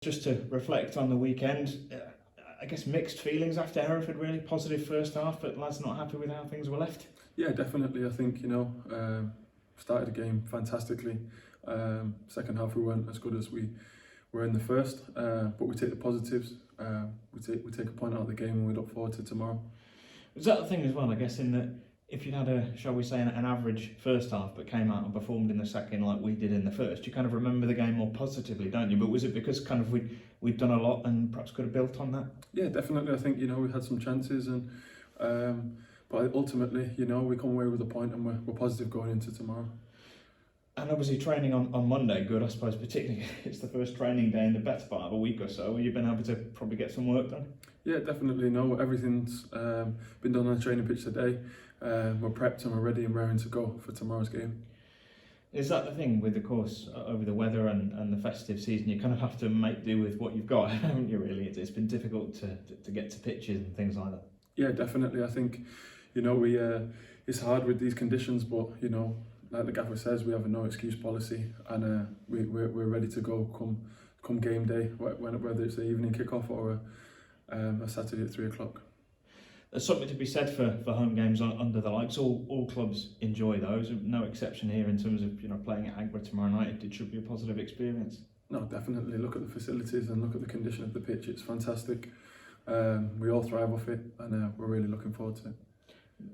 Just to reflect on the weekend, I guess mixed feelings after Hereford, really positive first half, but lads not happy with how things were left. Yeah, definitely. I think, started the game fantastically. Second half we weren't as good as we were in the first, but we take the positives. We take a point out of the game and we look forward to tomorrow. Was that the thing as well, I guess, in that if you'd had a, shall we say, an average first half but came out and performed in the second like we did in the first, you kind of remember the game more positively, don't you? But was it because kind of we'd done a lot and perhaps could have built on that? Yeah, definitely. I think, we had some chances and but ultimately, we come away with a point and we're positive going into tomorrow. And obviously training on Monday, good I suppose, particularly it's the first training day in the better part of a week or so. Have you been able to probably get some work done? Yeah, definitely. No, everything's been done on the training pitch today. We're prepped and we're ready and raring to go for tomorrow's game. Is that the thing with the course over the weather and the festive season? You kind of have to make do with what you've got, haven't you, really? It's been difficult to get to pitches and things like that. Yeah, definitely. I think, we it's hard with these conditions, but, like the gaffer says, we have a no excuse policy and we're ready to go come game day, whether it's the evening kickoff or a Saturday at 3 o'clock. There's something to be said for home games under the lights. All clubs enjoy those, no exception here in terms of playing at Agbra tomorrow night. It should be a positive experience. No, definitely. Look at the facilities and look at the condition of the pitch. It's fantastic. We all thrive off it and we're really looking forward to it.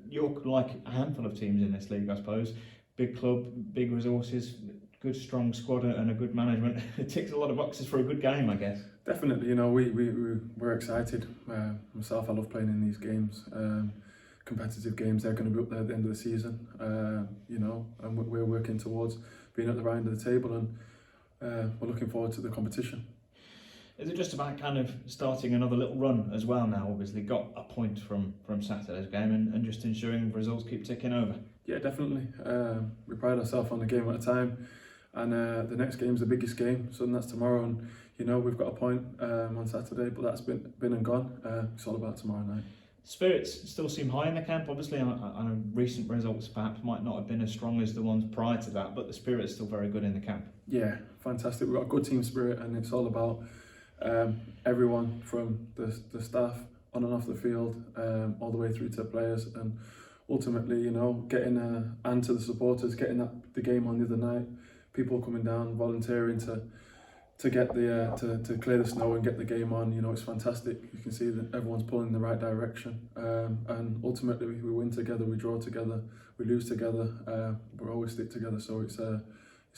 You're like a handful of teams in this league, I suppose. Big club, big resources, good strong squad and a good management. It ticks a lot of boxes for a good game, I guess. Definitely, we're excited. Myself, I love playing in these games. Competitive games, they're going to be up there at the end of the season, and we're working towards being at the right end of the table and we're looking forward to the competition. Is it just about kind of starting another little run as well now? Obviously got a point from Saturday's game and just ensuring results keep ticking over? Yeah, definitely. We pride ourselves on a game at a time and the next game's the biggest game, so that's tomorrow and we've got a point on Saturday, but that's been and gone. It's all about tomorrow night. Spirits still seem high in the camp. Obviously, I know recent results perhaps might not have been as strong as the ones prior to that, but the spirit's still very good in the camp. Yeah, fantastic. We've got a good team spirit and it's all about everyone from the staff on and off the field, all the way through to players, and ultimately, getting and to the supporters, getting the game on the other night, people coming down, volunteering to get to clear the snow and get the game on. It's fantastic. You can see that everyone's pulling in the right direction, and ultimately we win together, we draw together, we lose together, we always stick together. So it's a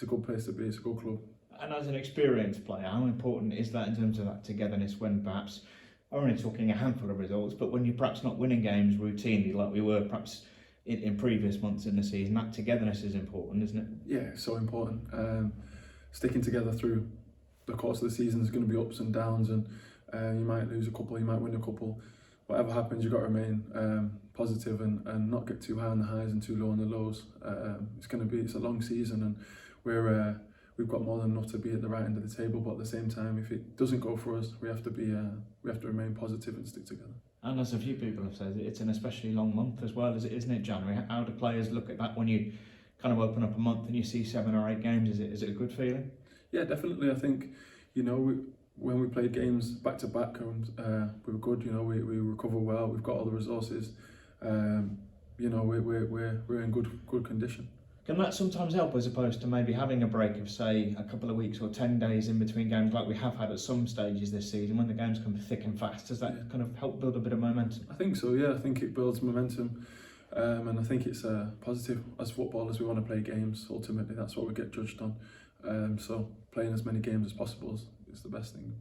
good place to be. It's a good club. And as an experienced player, how important is that in terms of that togetherness when perhaps, I'm only talking a handful of results, but when you're perhaps not winning games routinely like we were perhaps in previous months in the season, that togetherness is important, isn't it? Yeah, so important. Sticking together through the course of the season, there's going to be ups and downs, and you might lose a couple, you might win a couple. Whatever happens, you've got to remain positive and not get too high on the highs and too low on the lows. It's a long season, and we've got more than enough to be at the right end of the table, but at the same time, if it doesn't go for us, we have to remain positive and stick together. And as a few people have said, it's an especially long month as well, isn't it, January? How do players look at that when you kind of open up a month and you see 7 or 8 games? Is it a good feeling? Yeah, definitely. I think, when we played games back to back, we were good. We recover well. We've got all the resources. We're in good condition. Can that sometimes help as opposed to maybe having a break of, say, a couple of weeks or 10 days in between games like we have had at some stages this season when the games come thick and fast? Does that kind of help build a bit of momentum? I think so, yeah. I think it builds momentum, and I think it's positive. As footballers, we want to play games. Ultimately, that's what we get judged on. So playing as many games as possible is the best thing.